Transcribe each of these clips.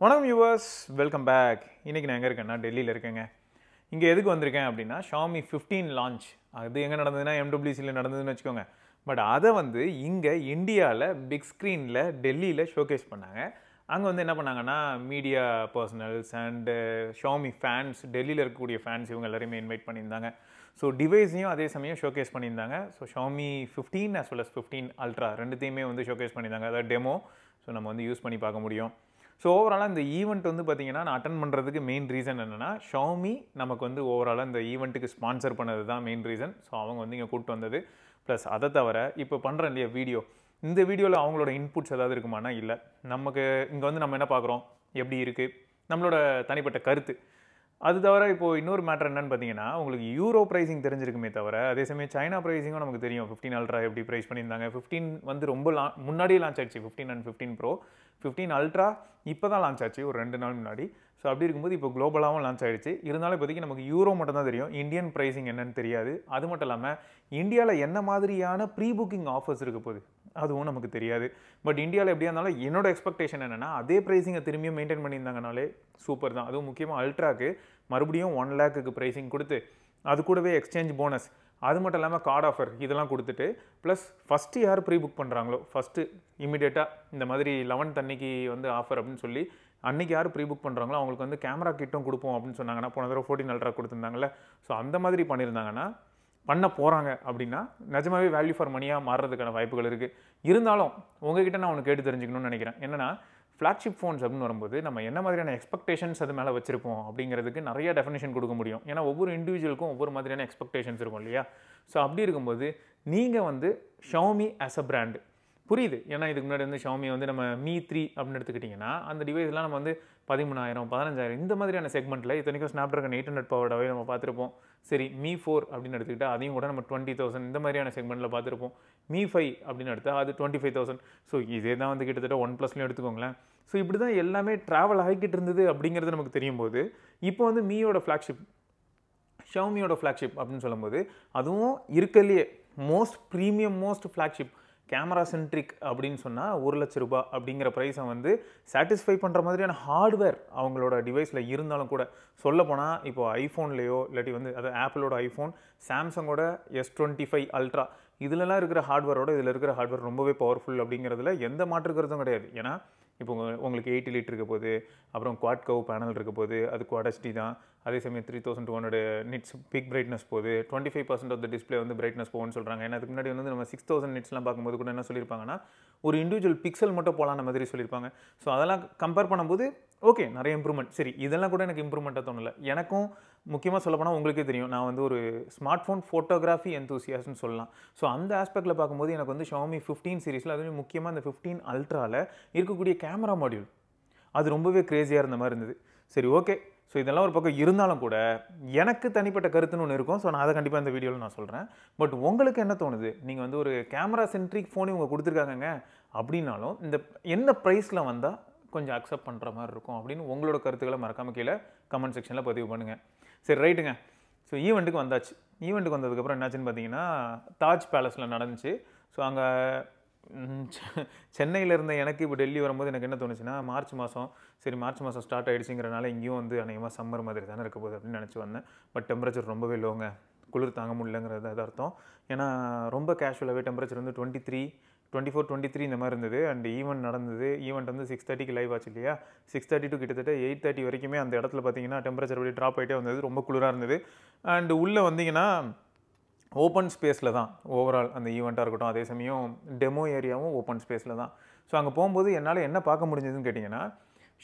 வணக்கம் viewers, welcome back. இன்றைக்கி நான் எங்கே இருக்கேன்னா டெல்லியில் இருக்கேங்க. இங்கே எதுக்கு வந்திருக்கேன் அப்படின்னா Xiaomi 15 லான்ச். அது எங்கே நடந்ததுன்னா MWCயில் நடந்ததுன்னு வச்சுக்கோங்க. பட் அதை இங்கே இந்தியாவில் பிக் ஸ்க்ரீனில் டெல்லியில் ஷோகேஸ் பண்ணாங்க. அங்கே என்ன பண்ணாங்கன்னா media personals and Xiaomi fans, டெல்லியில் இருக்கக்கூடிய ஃபேன்ஸ் இவங்க எல்லாரையுமே இன்வைட் பண்ணியிருந்தாங்க. ஸோ டிவைஸையும் அதே சமயம் ஷோகேஸ் பண்ணியிருந்தாங்க. So Xiaomi 15 as well as 15 Ultra ரெண்டுத்தையுமே ஷோகேஸ் பண்ணியிருந்தாங்க. அதாவது டெமோ. ஸோ நம்ம யூஸ் பண்ணி பார்க்க முடியும். ஸோ ஓவராலாக இந்த ஈவெண்ட் பார்த்தீங்கன்னா நான் அட்டன் பண்ணுறதுக்கு மெயின் ரீசன் என்னென்னா Xiaomi நமக்கு ஓவராலாக இந்த ஈவெண்ட்டுக்கு ஸ்பான்சர் பண்ணது தான் மெயின் ரீசன். ஸோ அவங்க இங்கே கூப்பிட்டு வந்தது. ப்ளஸ் அதை தவிர இப்போ பண்ணுறேன் இல்லையா வீடியோ, இந்த வீடியோவில் அவங்களோட இன்புட்ஸ் ஏதாவது இருக்குமானா இல்லை. நமக்கு இங்கே நம்ம என்ன பார்க்குறோம், எப்படி இருக்குது நம்மளோட தனிப்பட்ட கருத்து. அது தவிர இப்போது இன்னொரு மேட்டர் என்னன்னு பார்த்தீங்கன்னா, உங்களுக்கு யூரோ ப்ரைஸிங் தெரிஞ்சிருக்குமே தவிர அதே சமயம் சைனா ப்ரைஸிங்கும் நமக்கு தெரியும். 15 Ultra எப்படி ப்ரைஸ் பண்ணியிருந்தாங்க. 15 ரொம்ப முன்னாடியே லான்ச் ஆயிடுச்சு. 15 and 15 Pro. 15 Ultra இப்போ தான் லான்ச் ஆச்சு, ஒரு 2 நாள் முன்னாடி. ஸோ அப்படி இருக்கும்போது இப்போ குளோபலாகவும் லான்ச் ஆகிடுச்சு. இருந்தாலும் இப்போதைக்கு நமக்கு யூரோ மட்டும் தான் தெரியும், இந்தியன் ப்ரைஸிங் என்னன்னு தெரியாது. அது மட்டும் இல்லாமல் இந்தியாவில் என்ன மாதிரியான ப்ரீ புக்கிங் ஆஃபர்ஸ் இருக்க போகுது அதுவும் நமக்கு தெரியாது. பட் இந்தியாவில் எப்படியா இருந்தாலும் என்னோட எக்ஸ்பெக்டேஷன் என்னென்னா அதே ப்ரைஸிங்கை திரும்பியும் மெயின்டைன் பண்ணியிருந்தாங்கனாலே சூப்பர் தான். அதுவும் முக்கியமாக அல்ட்ராக்கு மறுபடியும் 1 lakhக்கு ப்ரைஸிங் கொடுத்து அது கூடவே எக்ஸ்சேஞ்ச் போனஸ், அது மட்டும் இல்லாமல் கார்டு ஆஃபர் இதெல்லாம் கொடுத்துட்டு ப்ளஸ் ஃபஸ்ட்டு யார் ப்ரீ புக் பண்ணுறாங்களோ ஃபஸ்ட்டு இமீடியட்டாக இந்த மாதிரி 11th அன்னைக்கு ஆஃபர் அப்படின்னு சொல்லி அன்றைக்கி யார் ப்ரீ புக் பண்ணுறாங்களோ அவங்களுக்கு கேமரா கிட்டும் கொடுப்போம் அப்படின்னு சொன்னாங்கன்னா, போன தடவை 14 Ultra கொடுத்துருந்தாங்கல்ல. ஸோ அந்த மாதிரி பண்ணியிருந்தாங்கன்னா, பண்ண போகிறாங்க அப்படின்னா நிஜமாவே வேல்யூ ஃபார் மணியாக மாறுறதுக்கான வாய்ப்புகள் இருக்குது. இருந்தாலும் உங்ககிட்ட நான் ஒன்று கேட்டு தெரிஞ்சுக்கணும்னு நினைக்கிறேன். என்னென்னா ஃப்ளாக்ஷிப் ஃபோன்ஸ் அப்படின்னு வரும்போது நம்ம என்ன மாதிரியான எக்ஸ்பெக்டேஷன்ஸ் அது மேலே வச்சிருப்போம் அப்படிங்கிறதுக்கு நிறைய டெஃபினேஷன் கொடுக்க முடியும். ஏன்னா ஒவ்வொரு இண்டிவிஜுவலுக்கும் ஒவ்வொரு மாதிரியான எக்ஸ்பெக்டேஷன்ஸ் இருக்கும் இல்லையா. ஸோ அப்படி இருக்கும்போது நீங்கள் Xiaomi ஆஸ் அ பிராண்டு புரியுது. ஏன்னா இதுக்கு முன்னாடி Xiaomi நம்ம Mi 3 அப்படின்னு எடுத்துக்கிட்டிங்கன்னா அந்த டிவைஸ்லாம் நம்ம 13,000 15,000 இந்த மாதிரியான செக்மெண்ட்டில் இத்தனைக்கும் Snapdragon 800 பவர்டாகவே நம்ம பார்த்துருப்போம். சரி, Mi 4 அப்படின்னு எடுத்துக்கிட்டால் அதையும் கூட நம்ம 20,000 இந்த மாதிரியான செக்மெண்ட்டில் பார்த்துருப்போம். Mi 5 அப்படின்னு எடுத்தால் அது 25,000. ஸோ இதே தான் கிட்டத்தட்ட OnePlusலையும் எடுத்துக்கோங்களேன். ஸோ இப்படி தான் எல்லாமே ட்ராவல் ஆகிக்கிட்டு இருந்தது அப்படிங்கிறது நமக்கு தெரியும் போது, இப்போ மியோட ஃப்ளாக்ஷிப் Xiaomiயோட ஃப்ளாக்ஷிப் அப்படின்னு சொல்லும்போது அதுவும் இருக்கலையே most premium most flagship camera centric அப்படின்னு சொன்னால் 1,00,000 ரூபாய் அப்படிங்கிற ப்ரைஸை சாட்டிஸ்ஃபை பண்ணுற மாதிரியான ஹார்ட்வேர் அவங்களோட டிவைஸில் இருந்தாலும் கூட, சொல்லப்போனால் இப்போ ஐஃபோன்லேயோ இல்லாட்டி அது ஆப்பிளோட ஐஃபோன், சாம்சங்கோட S25 Ultra இதிலலாம் இருக்கிற ஹார்ட்வேரோட இதில் இருக்கிற ஹார்ட்வேர் ரொம்பவே பவர்ஃபுல் அப்படிங்கிறதுல எந்த மாற்றுக்கிறதும் கிடையாது. ஏன்னா இப்போ உங்களுக்கு 80 லிட்டர் இருக்க போது, அப்புறம் குவாட் கவ் பேனல் இருக்க போது, அது Quad HD தான். அதே சமயம் 3200 நிட்ஸ் பிக் பிரைட்னஸ் போகுது. 25% ஆஃப் த டிஸ்பிளே பிரைட்னஸ் போகும்னு சொல்கிறாங்க. ஏன்னா அதுக்கு முன்னாடி நம்ம 6000 நிட்ஸ்லாம் பார்க்கும்போது கூட என்ன சொல்லியிருப்பாங்கன்னா, ஒரு இண்டிவிஜுவல் பிக்சல் மட்டும் போகலான மாதிரி சொல்லியிருப்பாங்க. ஸோ அதெல்லாம் கம்பேர் பண்ணும்போது ஓகே, நிறைய இம்ப்ரூவ்மெண்ட். சரி, இதெல்லாம் கூட எனக்கு இம்ப்ரூவ்மெண்ட்டாக தோணலை. எனக்கும் முக்கியமாக சொல்லப்போனால் உங்களுக்கே தெரியும், நான் ஒரு ஸ்மார்ட் ஃபோன் ஃபோட்டோகிராஃபி எந்தூசியாஸ்ட்னு சொல்லலாம். ஸோ அந்த ஆஸ்பெக்டில் பார்க்கும்போது எனக்கு Xiaomi 15 சீரிஸில் அதுவும் முக்கியமாக இந்த 15 Ultraவில் இருக்கக்கூடிய கேமரா மாடியூல் அது ரொம்பவே க்ரேஸியாக இருந்த மாதிரி இருந்தது. சரி, ஓகே. ஸோ இதெல்லாம் ஒரு பக்கம் இருந்தாலும் கூட எனக்கு தனிப்பட்ட கருத்துன்னு ஒன்று இருக்கும். ஸோ நான் அதை கண்டிப்பாக இந்த வீடியோவில் நான் சொல்கிறேன். பட் உங்களுக்கு என்ன தோணுது? நீங்கள் ஒரு கேமரா சென்ட்ரிக் ஃபோன் இவங்க கொடுத்துருக்காங்க அப்படின்னாலும் இந்த எந்த ப்ரைஸில் வந்தால் கொஞ்சம் அக்செப்ட் பண்ணுற மாதிரி இருக்கும் அப்படின்னு உங்களோட கருத்துக்களை மறக்காமல் கீழே கமெண்ட் செக்ஷனில் பதிவு பண்ணுங்கள். சரி, ரைட்டுங்க. ஸோ ஈவெண்ட்டுக்கு வந்தாச்சு. ஈவெண்ட்டுக்கு வந்ததுக்கப்புறம் என்னாச்சுன்னு பார்த்தீங்கன்னா, தாஜ் பேலஸில் நடந்துச்சு. ஸோ அங்கே சென்னையில் இருந்த எனக்கு இப்போ டெல்லி வரும்போது எனக்கு என்ன தோணுச்சுன்னா, மார்ச் மாதம் ஸ்டார்ட் ஆகிடுச்சிங்கிறனால இங்கேயும் அநேகமாக சம்மர் மாதிரி தானே இருக்க போகுது அப்படின்னு நினச்சி வந்தேன். பட் டெம்பரேச்சர் ரொம்பவே லோங்க, குளிர் தாங்க முடியலங்கிறது அது அர்த்தம். ஏன்னா ரொம்ப கேஷுவலாகவே டெம்பரேச்சர் 23, 24, 23 இந்த மாதிரி இருந்தது. அண்ட் ஈவெண்ட் நடந்தது. ஈவெண்ட் 6:30க்கு லைவ் ஆச்சு இல்லையா. 6:30 to கிட்டத்தட்ட 8:30 வரைக்குமே அந்த இடத்துல பார்த்தீங்கன்னா டெம்பரேச்சர் அப்படியே ட்ராப் ஆகிட்டே வந்தது. ரொம்ப குளிராக இருந்தது. அண்டு உள்ளே வந்தீங்கன்னா ஓப்பன் ஸ்பேஸில் தான் ஓவரால் அந்த ஈவெண்ட்டாக இருக்கட்டும், அதே சமயம் டெமோ ஏரியாவும் ஓப்பன் ஸ்பேஸில் தான். ஸோ அங்கே போகும்போது என்னால் என்ன பார்க்க முடிஞ்சதுன்னு கேட்டிங்கன்னா,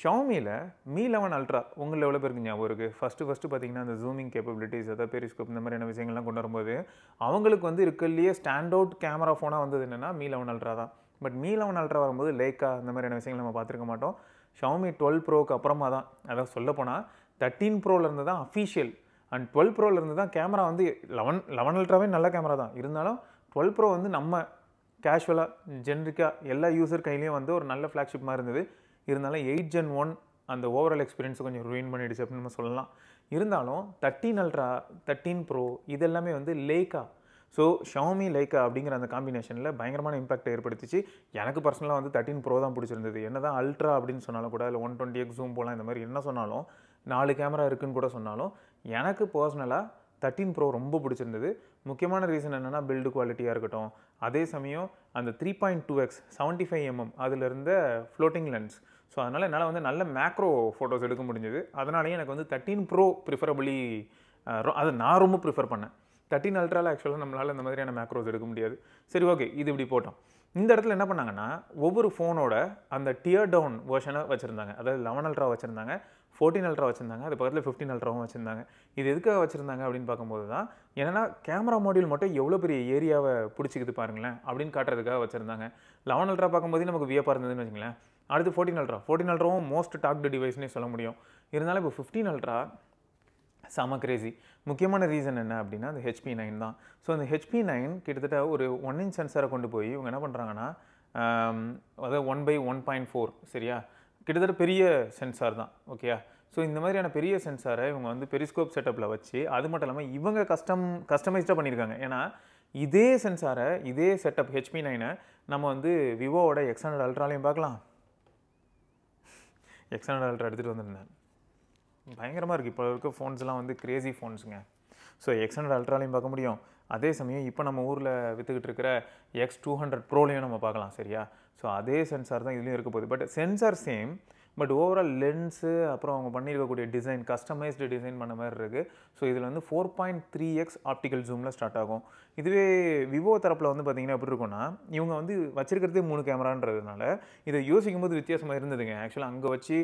Xiaomiயில் Mi 11 Ultra உங்களில் எவ்வளோ பேருக்கு ஞாபகம் இருக்குது? ஃபஸ்ட்டு பார்த்தீங்கன்னா அந்த ஜூமிங் கேப்பபிலிட்டிஸ், அதாவது பெரிஸ்கோப் இந்த மாதிரியான விஷயங்கள்லாம் கொண்டு வரும்போது அவங்களுக்கு இருக்கிறதுலையே ஸ்டாண்ட் அவுட் கேமரா ஃபோனாக வந்தது என்னென்னா Mi 11 Ultra தான். பட் Mi 11 Ultra வரும்போது லேக்கா இந்த மாதிரியான விஷயங்கள் நம்ம பார்த்துருக்க மாட்டோம். Xiaomi 12 Proக்கு அப்புறமா தான், அதாவது சொல்லப்போனால் 13 Proலேருந்து தான் அஃபீஷியல் அண்ட் 12 Proலேருந்து தான் கேமரா 11 Ultraவே நல்ல கேமரா தான். இருந்தாலும் 12 Pro நம்ம கேஷுவலாக ஜென்ரிக்காக எல்லா யூசர் கையிலையும் ஒரு நல்ல ஃப்ளாக்ஷிப் மாதிரி இருந்தது. இருந்தாலும் 8 Gen 1 அந்த ஓவரால் எக்ஸ்பீரியன்ஸை கொஞ்சம் ரூயின் பண்ணிடுச்சு அப்படின்னு நம்ம சொல்லலாம். இருந்தாலும் 13 Ultra, 13 Pro இதெல்லாமே லேக்கா. ஸோ ஷாமி லைக்கா அப்படிங்கிற அந்த காம்பினேஷனில் பயங்கரமான இம்பாக்ட் ஏற்படுத்திச்சு. எனக்கு பர்சனலாக வந்து 13 ப்ரோ தான் பிடிச்சிருந்தது. என்ன தான் அல்ட்ரா அப்படின்னு சொன்னாலும் கூட அதில் 120x ஜூம் போகலாம், இந்த மாதிரி என்ன சொன்னாலும் 4 கேமரா இருக்குன்னு கூட சொன்னாலும் எனக்கு பர்சனலாக 13 ப்ரோ ரொம்ப பிடிச்சிருந்தது. முக்கியமான ரீசன் என்னென்னா பில்டு குவாலிட்டியாக இருக்கட்டும், அதே சமயம் அந்த 3.2x 75mm அதில் இருந்த ஃப்ளோட்டிங் லென்ஸ். ஸோ அதனால் என்னால் வந்து நல்ல மேக்ரோ ஃபோட்டோஸ் எடுக்க முடிஞ்சது. அதனாலேயே எனக்கு வந்து 13 ப்ரோ ப்ரிஃபரபிளி அதை நான் ரொம்ப ப்ரிஃபர் பண்ணேன். 13 அல்ட்ராவில் ஆக்சுவலாக நம்மளால் இந்த மாதிரியான மேக்ரோஸ் எடுக்க முடியாது. சரி, ஓகே, இது இப்படி போட்டோம். இந்த இடத்துல என்ன பண்ணாங்கன்னா ஒவ்வொரு ஃபோனோட அந்த டியர் டவுன் வெர்ஷனை வச்சுருந்தாங்க. அதாவது 11 அல்ட்ரா வச்சுருந்தாங்க, 14 அல்ட்ரா வச்சுருந்தாங்க, அது பக்கத்தில் 15 அல்ட்ராவும் வச்சுருந்தாங்க. இது எதுக்காக வச்சுருந்தாங்க அப்படின்னு பார்க்கும்போது தான் என்னென்னா கேமரா மாடியூல் மட்டும் எவ்வளோ பெரிய ஏரியாவை பிடிச்சிக்குது பாருங்களேன் அப்படின்னு காட்டுறதுக்காக வச்சுருந்தாங்க. 11 அல்ட்ரா பார்க்கும்போது நமக்கு வியப்பாக இருந்ததுன்னு வச்சுங்களேன். அடுத்து 14 அல்ட்ராவும் மோஸ்ட் டாக்டு டிவைஸ்னே சொல்ல முடியும். இருந்தாலும் இப்போ 15 அல்ட்ரா செம கிரேசி. முக்கியமான ரீசன் என்ன அப்படின்னா அந்த HP9 தான். ஸோ அந்த HP9 கிட்டத்தட்ட ஒரு 1 inch சென்சாரை கொண்டு போய் இவங்க என்ன பண்ணுறாங்கன்னா அதாவது 1/1.4 சரியா, கிட்டத்தட்ட பெரிய சென்சார் தான். ஓகேயா, ஸோ இந்த மாதிரியான பெரிய சென்சாரை இவங்க வந்து பெரிஸ்கோப் செட்டப்பில் வச்சு, அது மட்டும் இல்லாமல் இவங்க கஸ்டமைஸ்டாக பண்ணியிருக்காங்க. ஏன்னா இதே சென்சாரை இதே செட்டப் HP9 நம்ம வந்து விவோவோட X100 அல்ட்ராலையும் பார்க்கலாம். X100 அல்ட்ரா எடுத்துகிட்டு வந்திருந்தேன், பயங்கரமாக இருக்குது. இப்போ இருக்க ஃபோன்ஸ்லாம் வந்து கிரேசி ஃபோன்ஸுங்க. ஸோ X100 அல்ட்ராலையும் பார்க்க முடியும். அதே சமயம் இப்போ நம்ம ஊரில் விற்றுக்கிட்டு இருக்கிற X200 ப்ரோலையும் நம்ம பார்க்கலாம். சரியா, ஸோ அதே சென்சார் தான் இதுலேயும் இருக்க போகுது. But sensor same, but overall lens அப்புறம் அவங்க பண்ணியிருக்கக்கூடிய டிசைன் கஸ்டமைஸ்டு டிசைன் பண்ண மாதிரி இருக்குது. ஸோ இதில் வந்து 4.3x ஆப்டிக்கல் ஜூமில் ஸ்டார்ட் ஆகும். இதுவே விவோ தரப்பில் வந்து பார்த்திங்கன்னா எப்படி இருக்குன்னா, இவங்க வந்து வச்சிருக்கிறதே 3 கேமரான்றதுனால இதை யோசிக்கும் போது வித்தியாசமாக இருந்ததுங்க. ஆக்சுவலாக அங்கே வச்சு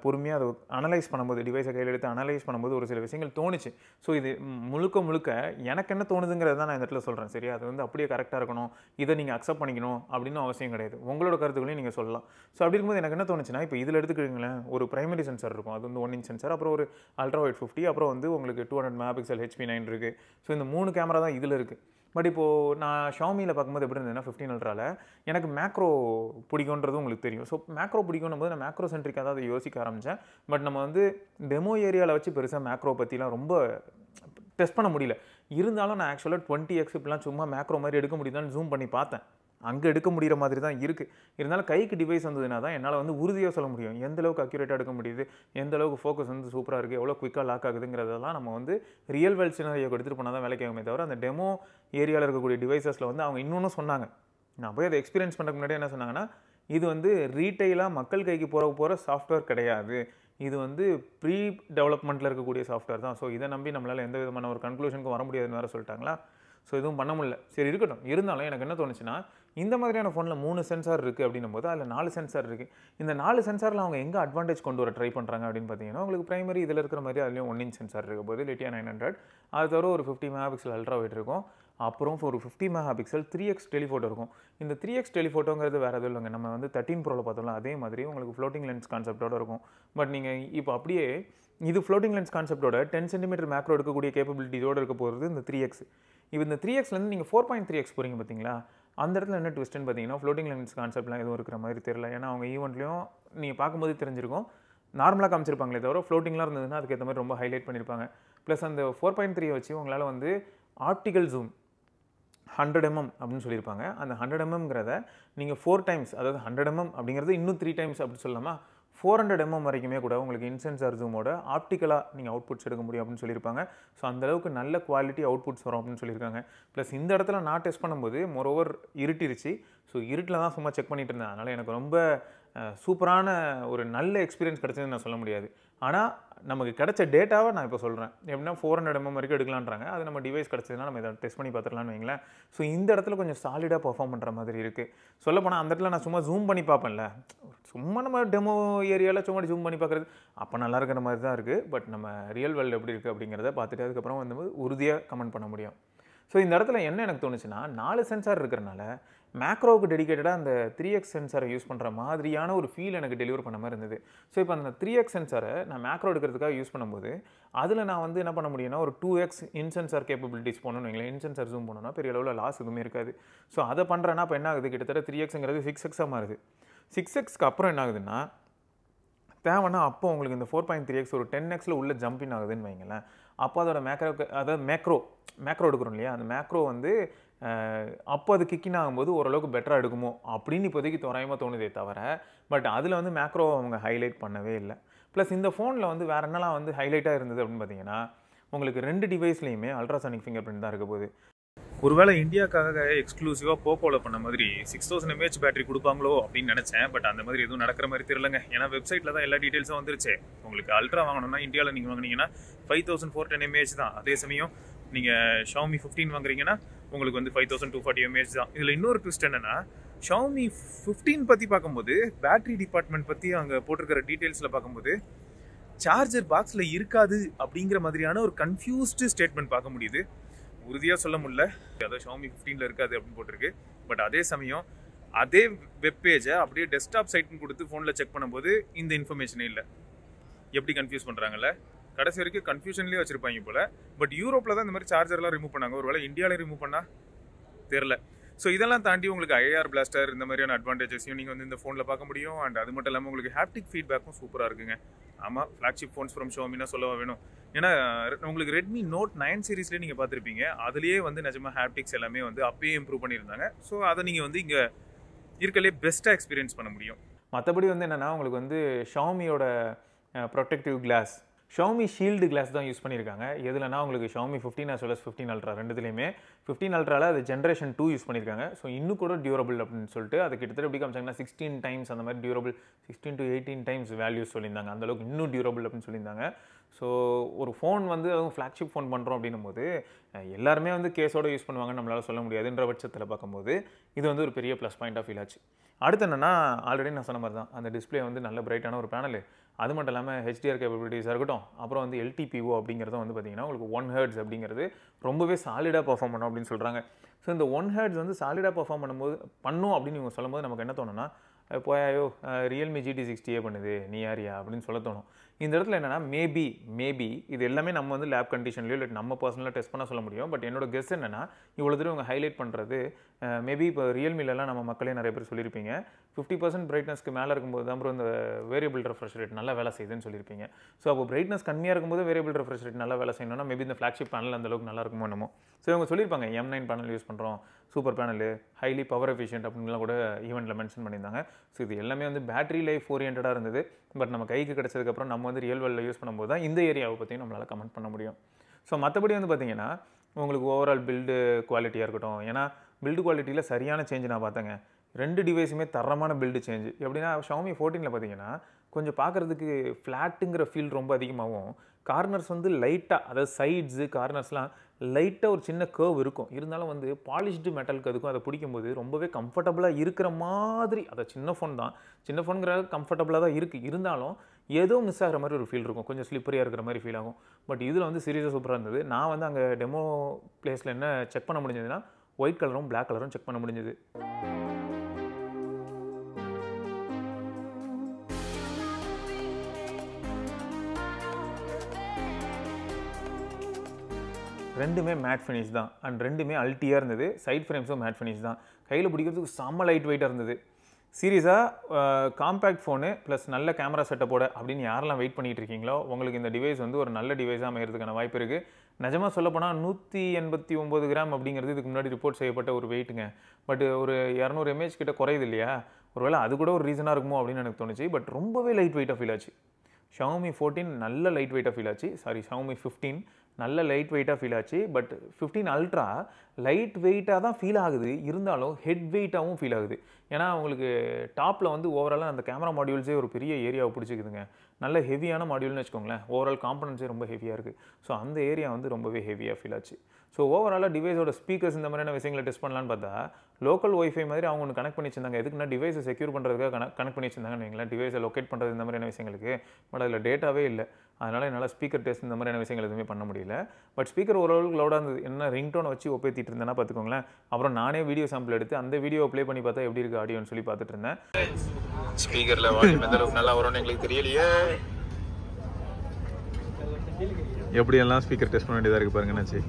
பொறுமையாக அதை அனலைஸ் பண்ணும்போது, டிவைஸை கையில் எடுத்து அனலைஸ் பண்ணும்போது ஒரு சில விஷயங்கள் தோணுச்சு. ஸோ இது முழுக்க எனக்கு என்ன தோணுதுங்கிறத தான் நான் இந்த இடத்துல சொல்கிறேன். சரியா, அது வந்து அப்படியே கரெக்டாக இருக்கணும், இதை நீங்கள் அக்செப்ட் பண்ணிக்கணும் அப்படின்னு அவசியம் கிடையாது. உங்களோட கருத்துக்களையும் நீங்கள் சொல்லலாம். ஸோ அப்படி இருக்கும்போது எனக்கு என்ன தோணுச்சுன்னா, இப்போ இதில் எடுத்துக்கிங்களேன், ஒரு பிரைமரி சென்சார் இருக்கும், அது வந்து 1 inch சென்சார், அப்புறம் ஒரு அல்ட்ரா வைட் 50, அப்புறம் வந்து உங்களுக்கு 200 மெகாபிக்சல் HP9 இருக்குது. ஸோ இந்த 3 கேமரா தான் இதில் இருக்குது. பட் இப்போது நான் ஷாமியில் பார்க்கும்போது எப்படி இருந்ததுன்னா 15 அல்ட்ராவில் எனக்கு மேக்ரோ பிடிக்குன்றது உங்களுக்கு தெரியும். ஸோ மேக்ரோ பிடிக்கும்னும் போது நான் மேக்ரோ சென்ட்ரிக்காக தான் அதை யோசிக்க ஆரம்பித்தேன். பட் நம்ம வந்து டெமோ ஏரியாவில் வச்சு பெருசாக மேக்ரோ பற்றிலாம் ரொம்ப டெஸ்ட் பண்ண முடியல. இருந்தாலும் நான் ஆக்சுவலாக 20x இப்படிலாம் சும்மா மேக்ரோ மாதிரி எடுக்க முடியுதான்னு ஜூம் பண்ணி பார்த்தேன். அங்கே எடுக்க முடிகிற மாதிரி தான் இருக்குது. இருந்தாலும் கைக்கு டிவைஸ் வந்ததுனா தான் என்னால் வந்து உறுதியாக சொல்ல முடியும் எந்த அளவுக்கு அக்யூரேட்டாக எடுக்க முடியுது, எந்த அளவுக்கு ஃபோக்கஸ் வந்து சூப்பராக இருக்குது, எவ்வளோ குயிக்காக லாக் ஆகுதுங்கிறதெல்லாம் நம்ம வந்து ரியல் வேர்ல்ட் சினாரியோ எடுத்துகிட்டு போனால் தான் வேலைக்கு ஆகுமே தவிர, அந்த டெமோ ஏரியாவில் இருக்கக்கூடிய டிவைசஸில் வந்து அவங்க இன்னொன்று சொன்னாங்க. நான் போய் அதை எக்ஸ்பீரியன்ஸ் பண்ணுறதுக்கு முன்னாடி என்ன சொன்னாங்கன்னா, இது வந்து ரீட்டெயிலாக மக்கள் கைக்கு போகிற சாஃப்ட்வேர் கிடையாது, இது வந்து ப்ரீ டெவலப்மெண்ட்டில் இருக்கக்கூடிய சாஃப்ட்வேர் தான். ஸோ இதை நம்பி நம்மளால் எந்த விதமான ஒரு கன்க்ளூஷனுக்கும் வர முடியாதுன்னு வேறு சொல்லிட்டாங்களா. ஸோ எதுவும் பண்ண முடியல. சரி இருக்கட்டும். இருந்தாலும் எனக்கு என்ன தோணுச்சுன்னா, இந்த மாதிரியான ஃபோனில் 3 சென்சார் இருக்குது அப்படின்னும் போது அதில் 4 சென்சார் இருக்குது. இந்த 4 சென்சாரில் அவங்க எங்கே அட்வான்டேஜ் கொண்டு வர ட்ரை பண்ணுறாங்க அப்படின்னு பார்த்தீங்கன்னா, உங்களுக்கு பிரைமரி இதில் இருக்கிற மாதிரி அதுலேயும் 1 inch சென்சார் இருக்க போது லிட்டியா 900, அது தவிர ஒரு 50 மெகாபிக்சல் அல்ட்ரா வைட் இருக்கும், அப்புறம் ஒரு 50 மெகாபிக்சல் 3x டெலிஃபோட்டோ இருக்கும். இந்த 3x டெலிஃபோட்டோங்கிறது வேறு எதுவும் இல்லைங்க, நம்ம வந்து 13 ப்ரோவில் பார்த்தோம்ல அதே மாதிரி உங்களுக்கு ஃப்ளோட்டிங் லென்ஸ் கான்செப்டோடு இருக்கும். பட் நீங்கள் இப்போ அப்படியே இது ஃப்ளோட்டிங் லென்ஸ் கான்செப்டோட 10 cm மேக்ரோ எடுக்கக்கூடிய கேப்பபிலிட்டியோடு இருக்க போகிறது இந்த 3x. இப்போ இந்த 3xலேருந்து நீங்கள் 4.3x போகிறீங்க பார்த்தீங்களா, அந்த இடத்துல என்ன ட்விஸ்ட்னு பார்த்தீங்கன்னா, ஃப்ளோட்டிங் லென்ஸ் கான்செப்ட்லாம் எதுவும் இருக்கிற மாதிரி தெரியல. ஏன்னா அவங்க ஈவெண்ட்லையும் நீங்கள் பார்க்கும்போது தெரிஞ்சிருக்கும், நார்மலாக காமிச்சிருப்பாங்களே தவிர ஃப்ளோட்டிங்லாம் இருந்ததுன்னா அதுக்கேற்ற மாதிரி ரொம்ப ஹைலைட் பண்ணியிருப்பாங்க. ப்ளஸ் அந்த 4.3 வச்சு உங்களால் வந்து ஆப்டிக்கல் ஜூம் 100mm அப்படின்னு சொல்லியிருப்பாங்க. அந்த 100mmங்கிறத நீங்கள் 4 times, அதாவது 100mm அப்படிங்கிறது இன்னும் 3 times அப்படி சொல்லலாமா, 400mm வரைக்குமே கூட உங்களுக்கு இன்சென்சார் ஜூமோட ஆப்டிக்கலாக நீங்கள் அவுட்புட்ஸ் எடுக்க முடியும் அப்படின்னு சொல்லியிருப்பாங்க. ஸோ அந்தளவுக்கு நல்ல குவாலிட்டி அவுட்புட்ஸ் வரும் அப்படின்னு சொல்லியிருக்காங்க. ப்ளஸ் இந்த இடத்துல நான் டெஸ்ட் பண்ணும்போது மோரோவர் இருட்டிருச்சு. ஸோ இருட்டில் தான் சும்மா செக் பண்ணிட்டு இருந்தேன். அதனால் எனக்கு ரொம்ப சூப்பரான ஒரு நல்ல எக்ஸ்பீரியன்ஸ் கிடச்சதுன்னு நான் சொல்ல முடியாது. ஆனால் நமக்கு கிடைச்ச டேட்டாவை நான் இப்போ சொல்கிறேன். எப்படின்னா 400mm வரைக்கும் எடுக்கலான்றாங்க. அது நம்ம டிவைஸ் கிடச்சதுன்னா நம்ம இதை டெஸ்ட் பண்ணி பார்த்துக்கலான்னு வைங்களேன். ஸோ இந்த இடத்துல கொஞ்சம் சாலிடாக பர்ஃபார்ம் பண்ணுற மாதிரி இருக்குது. சொல்லப்போனால் அந்த இடத்துல நான் சும்மா ஜூம் பண்ணி பார்ப்பேன்ல, சும்மா நம்ம டெமோ ஏரியாவில் சும்மா ஜூம் பண்ணி பார்க்குறது அப்போ நல்லா இருக்கிற மாதிரி தான் இருக்குது. பட் நம்ம ரியல் வேர்ல்டு எப்படி இருக்குது அப்படிங்கிறத பார்த்துட்டு அதுக்கப்புறம் வந்து உறுதியாக கமெண்ட் பண்ண முடியும். ஸோ இந்த இடத்துல என்ன எனக்கு தோணுச்சுன்னா, 4 சென்சார் இருக்கிறனால மேக்ரோவுக்கு டெடிக்கேட்டடாக அந்த 3x சென்சாரை யூஸ் பண்ணுற மாதிரியான ஒரு ஃபீல் எனக்கு டெலிவர் பண்ண மாதிரி இருந்தது. ஸோ இப்போ அந்த 3x சென்சாரை நான் மேக்ரோ எடுக்கிறதுக்காக யூஸ் பண்ணும்போது அதில் நான் வந்து என்ன பண்ண முடியும்னா, ஒரு 2x இன்சென்சார் கேப்பபிலிட்டிஸ் போகணும்னு வைங்களேன், இன்சென்சார் ஜூம் பண்ணணும்னா பெரிய அளவில் லாஸ் எதுவுமே இருக்காது. ஸோ அதை பண்ணுறேன்னா இப்போ என்ன ஆகுது, கிட்டத்தட்ட 3xங்கிறது 6x மாறுது. 6xக்கு அப்புறம் என்ன ஆகுதுன்னா, தேவைன்னா அப்போ உங்களுக்கு இந்த 4.3x ஒரு 10xல உள்ள ஜம்பின் ஆகுதுன்னு வைங்களேன். அப்போ அதோட அதாவது மேக்ரோ எடுக்கிறோம் இல்லையா, அந்த மேக்ரோ வந்து அப்போ அது கிக்கின் ஆகும்போது ஓரளவுக்கு பெட்டராக எடுக்குமோ அப்படின்னு இப்போதைக்கு தோராயமாக தோணுதே தவிர, பட் அதில் வந்து மேக்ரோ அவங்க ஹைலைட் பண்ணவே இல்லை. ப்ளஸ் இந்த ஃபோனில் வந்து வேறு என்னலாம் வந்து ஹைலைட்டாக இருந்தது அப்படின்னு பார்த்தீங்கன்னா, உங்களுக்கு 2 டிவைஸ்லையுமே அல்ட்ராசானிக் ஃபிங்கர் பிரிண்ட் தான் இருக்க போகுது. ஒருவேளை இந்தியாவுக்காக எக்ஸ்க்ளூசிவாக போக்கோவில் பண்ண மாதிரி 6000 mAh பேட்டரி கொடுப்பாங்களோ அப்படின்னு நினச்சேன். பட் அந்த மாதிரி எதுவும் நடக்கிற மாதிரி தெரியலங்க. ஏன்னா வெப்சைட்டில் தான் எல்லா டீட்டெயில்ஸும் வந்துருச்சு. உங்களுக்கு அல்ட்ரா வாங்கணும்னா இந்தியாவில் நீங்கள் வாங்கினீங்கன்னா 5410 mAh தான். அதே சமயம் நீங்கள் Xiaomi 15 வாங்குறீங்கன்னா உங்களுக்கு வந்து 5240 mAh தான். இதில் இன்னொரு ட்விஸ்ட் என்னன்னா, Xiaomi 15 பற்றி பார்க்கும்போது பேட்டரி டிபார்ட்மெண்ட் பற்றி அங்கே போட்டிருக்கிற டீட்டெயில்ஸில் பார்க்கும்போது சார்ஜர் பாக்ஸில் இருக்காது அப்படிங்கிற மாதிரியான ஒரு கன்ஃபியூஸ்டு ஸ்டேட்மெண்ட் பார்க்க முடியுது. உறுதியாக சொல்ல முடியல, அதாவது Xiaomi 15ல் இருக்காது அப்படின்னு போட்டிருக்கு. பட் அதே சமயம் அதே வெப்பேஜை அப்படியே டெஸ்க்டாப் சைட்னு கொடுத்து ஃபோனில் செக் பண்ணும்போது இந்த இன்ஃபர்மேஷனே இல்லை. எப்படி கன்ஃபியூஸ் பண்ணுறாங்கல்ல, கடைசி வரைக்கும் கன்ஃபியூஷன்லேயே வச்சுருப்பாங்க போல். பட் யூரோப்பில் தான் இந்த மாதிரி சார்ஜர்லாம் ரிமூவ் பண்ணாங்க. ஒருவேளை இந்தியாவில் ரிமூவ் பண்ணால் தெரில. ஸோ இதெல்லாம் தாண்டி உங்களுக்கு IR பிளாஸ்டர் இந்த மாதிரியான அட்வான்டேஜஸையும் நீங்கள் வந்து இந்த ஃபோனில் பார்க்க முடியும். அண்ட் அது மட்டும் இல்லாமல் உங்களுக்கு ஹாப்டிக் ஃபீட்பேக்கும் சூப்பராக இருக்குங்க. ஆமாம், ஃப்ளாக்ஷிப் ஃபோன்ஸ் ஃப்ரம் Xiaomiனா சொல்லவா வேணும். ஏன்னா உங்களுக்கு Redmi Note 9 சீரீஸ்லேயே நீங்கள் பார்த்துருப்பீங்க, அதுலேயே வந்து நிஜமாக ஹாப்டிக்ஸ் எல்லாமே வந்து அப்பயே இம்ப்ரூவ் பண்ணியிருந்தாங்க. ஸோ அதை நீங்கள் வந்து இங்கே இருக்கலே பெஸ்ட்டாக எக்ஸ்பீரியன்ஸ் பண்ண முடியும். மற்றபடி வந்து என்னென்னா, உங்களுக்கு வந்து Xiaomiயோட protective glass, Xiaomi shield glass தான் யூஸ் பண்ணியிருக்காங்க. எதுலனா உங்களுக்கு Xiaomi 15 as well as 15 Ultra ரெண்டுத்துலேயுமே 15 Ultraல அது ஜென்ரேஷன் 2 யூஸ் பண்ணியிருக்காங்க. ஸோ இன்னும் கூட டியூரபிள் அப்படின்னு சொல்லிட்டு அது கிட்டத்தட்ட எப்படி காமிச்சாங்கன்னா 16 டைம்ஸ் அந்த மாதிரி டியூரபிள், 16 to 18 டைம்ஸ் வேல்யூஸ் சொல்லியிருந்தாங்க. அந்தளவுக்கு இன்னும் டியூரபிள் அப்படின்னு சொல்லியிருந்தாங்க. ஸோ ஒரு ஃபோன் வந்து அதுவும் ஃப்ளாக்ஷிப் ஃபோன் பண்ணுறோம் அப்படின்னும் போது எல்லாருமே வந்து கேஸோட யூஸ் பண்ணுவாங்கன்னு நம்மளால் சொல்ல முடியாதுன்ற பட்சத்தில் பார்க்கும்போது இது வந்து ஒரு பெரிய ப்ளஸ் பாயிண்ட் ஆஃப் ஃபீல் ஆச்சு. அடுத்து என்னென்னா, ஆல்ரெடி நான் சொன்ன மாதிரி தான் அந்த டிஸ்பிளே வந்து நல்ல பிரைட்டான ஒரு பேனல். அது மட்டும் இல்லாமல் HDR கேப்பபிலிட்டிஸாக இருக்கட்டும், அப்புறம் வந்து LTPO அப்படிங்கிறத வந்து பார்த்திங்கன்னா உங்களுக்கு 1 Hz அப்படிங்கிறது ரொம்பவே சாலிடாக பர்ஃபார்ம் பண்ணும் அப்படின்னு சொல்கிறாங்க. ஸோ இந்த 1 Hz வந்து சாலிடாக பர்ஃபார்ம் பண்ணும் அப்படின்னு இவங்க சொல்லும்போது நமக்கு என்ன தோணுன்னா, போயாயோ Realme GT60 பண்ணுது, நீ யாரியா அப்படின்னு சொல்ல தோணும். இந்த இடத்துல என்னென்னா, மேபி இது எல்லாமே நம்ம வந்து லேப் கண்டிஷன்லையோ இல்லை நம்ம பர்சனலாக டெஸ்ட் பண்ண சொல்ல முடியும். பட் என்னோட கெஸ் என்னென்னா, இவ்வளோ தூரம் இவங்க ஹைலைட் பண்ணுறது மேபி இப்போ ரியல்மிலலாம் நம்ம மக்களே நிறைய பேர் சொல்லியிருப்பீங்க 50% பிரைட்னஸ்க்கு மேலே இருக்கும்போது தான் அப்புறம் இந்த வேரியபிள் ரெஃப்ரெஷ் ரேட் நல்லா வேலை செய்யுதுன்னு சொல்லியிருப்பீங்க. ஸோ அப்போ பிரைட்னஸ் கம்மியாக இருக்கும்போது வேரியபிள் ரெஃப்ரெஷ் ரேட் நல்லா வேலை செய்யணும்னா மேபி இந்த ஃப்ளாக்ஷிப் பேனல் அந்தளவுக்கு நல்லா இருக்குமோ என்னமோ. ஸோ இவங்க சொல்லியிருப்பாங்க M9 பேனல் யூஸ் பண்ணுறோம், super panel, highly power efficient அப்படின்லாம் கூட ஈவெண்ட்டில் மென்ஷன் பண்ணியிருந்தாங்க. ஸோ இது எல்லாமே வந்து பேட்டரி லைஃப் ஓரியன்டாக இருந்தது. பட் நம்ம கைக்கு கிடச்சதுக்கப்புறம் நம்ம வந்து ரியல் வேர்ல்டில் யூஸ் பண்ணும்போது தான் இந்த ஏரியாவை பற்றியும் நம்மளால் கமெண்ட் பண்ண முடியும். ஸோ மற்றபடி வந்து பார்த்திங்கன்னா உங்களுக்கு ஓவரால் பில்டு குவாலிட்டியாக இருக்கட்டும், ஏன்னா பில்டு குவாலிட்டியில் சரியான சேஞ்ச் நான் பார்த்தேங்க. 2 டிவைஸுமே தரமான பில்டு சேஞ்ச். எப்படின்னா Xiaomi 14ல் பார்த்தீங்கன்னா கொஞ்சம் பார்க்குறதுக்கு ஃப்ளாட்டுங்கிற ஃபீல் ரொம்ப அதிகமாகவும், கார்னர்ஸ் வந்து லைட்டாக, அதாவது சைட்ஸு கார்னர்ஸ்லாம் லைட்டாக ஒரு சின்ன கர்வ் இருக்கும். இருந்தாலும் வந்து பாலிஷ்டு மெட்டலுக்கு அதுக்கும் அதை பிடிக்கும்போது ரொம்பவே கம்ஃபர்டபுளாக இருக்கிற மாதிரி, அதை சின்ன ஃபோன் தான், சின்ன ஃபோனுங்கிற கம்ஃபர்டபுளாக தான் இருக்குது. இருந்தாலும் ஏதோ மிஸ் ஆகிற மாதிரி ஒரு ஃபீல் இருக்கும், கொஞ்சம் ஸ்லிப்பரியாக இருக்கிற மாதிரி ஃபீல் ஆகும். பட் இதில் வந்து சீரியஸாக சூப்பராக இருந்தது. நான் வந்து அங்கே டெமோ பிளேஸில் என்ன செக் பண்ண முடிஞ்சதுன்னா, ஒயிட் கலரும் பிளாக் கலரும் செக் பண்ண முடிஞ்சது. ரெண்டுமே மேட் ஃபினிஷ் தான். அண்ட் ரெண்டுமே அல்ட்டியாக இருந்தது. சைட் ஃப்ரேம்ஸும் மேட் ஃபினிஷ் தான். கையில் பிடிக்கிறதுக்கு செம்ம லைட் வெயிட்டாக இருந்தது. சீரியஸாக காம்பேக்ட் ஃபோனு ப்ளஸ் நல்ல கேமரா செட்டப்போட அப்படின்னு யாரெல்லாம் வெயிட் பண்ணிகிட்டு இருக்கீங்களோ உங்களுக்கு இந்த டிவைஸ் வந்து ஒரு நல்ல டிவைஸாக அமைகிறதுக்கான வாய்ப்பு இருக்குது. நிஜமாக சொல்லப்போனால் 189 கிராம் அப்படிங்கிறது இதுக்கு முன்னாடி ரிப்போர்ட் செய்யப்பட்ட ஒரு வெயிட்டுங்க. பட் ஒரு 200 mAh கிட்ட குறையுது இல்லையா, ஒருவேளை அது கூட ஒரு ரீசனாக இருக்குமோ அப்படின்னு எனக்கு தோணுச்சு. பட் ரொம்பவே லைட் வெயிட்டாக ஃபீல் ஆச்சு. Xiaomi 14 நல்ல லைட் வெயிட்டாக ஃபீல் ஆச்சு. Xiaomi 15 நல்ல லைட் வெயிட்டாக ஃபீல் ஆச்சு. பட் 15 Ultra லைட் வெயிட்டாக தான் ஃபீல் ஆகுது, இருந்தாலும் ஹெட் வெயிட்டாகவும் ஃபீல் ஆகுது. ஏன்னா உங்களுக்கு டாப்பில் வந்து ஓவராலாக அந்த கேமரா மாடியூல்ஸே ஒரு பெரிய ஏரியாவை பிடிச்சிக்குதுங்க. நல்ல ஹெவியான மாடியூல்னு வச்சுக்கோங்களேன். ஓவரால் காம்பனன்ட்ஸே ரொம்ப ஹெவியாக இருக்குது. ஸோ அந்த ஏரியா வந்து ரொம்பவே ஹெவியாக ஃபீல் ஆச்சு. ஸோ ஓவராலாக டிவைஸோட ஸ்பீக்கர்ஸ் இந்த மாதிரியான விஷயங்களை டெஸ்ட் பண்ணலான்னு பார்த்தா லோக்கல் ஒய்ஃபை மாதிரி அவங்க ஒன்று கனெக்ட் பண்ணி வச்சிருந்தாங்க. எதுக்குன்னா டிவைஸை செக்யூர் பண்ணுறதுக்காக கனெக்ட் பண்ணி வச்சிருந்தாங்கன்னு வைங்களேன், டிவைஸை லொக்கேட் பண்ணுறது இந்த மாதிரியான விஷயங்களுக்கு. பட் அதில் டேட்டாவே இல்லை. அதனால் என்னால் ஸ்பீக்கர் டெஸ்ட் இந்த மாதிரியான விஷயங்கள் எதுவுமே பண்ண முடியல. பட் ஸ்பீக்கர் ஓரளவுக்கு லவுடாக இருந்தது. என்ன ரிங்டோனை வச்சு ஒப்பேற்றிட்டு இருந்தேன்னா பார்த்துக்கோங்களேன். அப்புறம் நானே வீடியோ சாம்பிள் எடுத்து அந்த வீடியோ ப்ளே பண்ணி பார்த்தா எப்படி இருக்குது ஆடியோன்னு சொல்லி பார்த்துட்டு இருந்தேன். ஸ்பீக்கரில் வால்யூம் எந்த அளவுக்கு நல்லா வரும்னு எங்களுக்கு தெரியலையே. எப்படியெல்லாம் ஸ்பீக்கர் டெஸ்ட் பண்ண வேண்டியதாக இருக்குது பாருங்க. என்னாச்சு,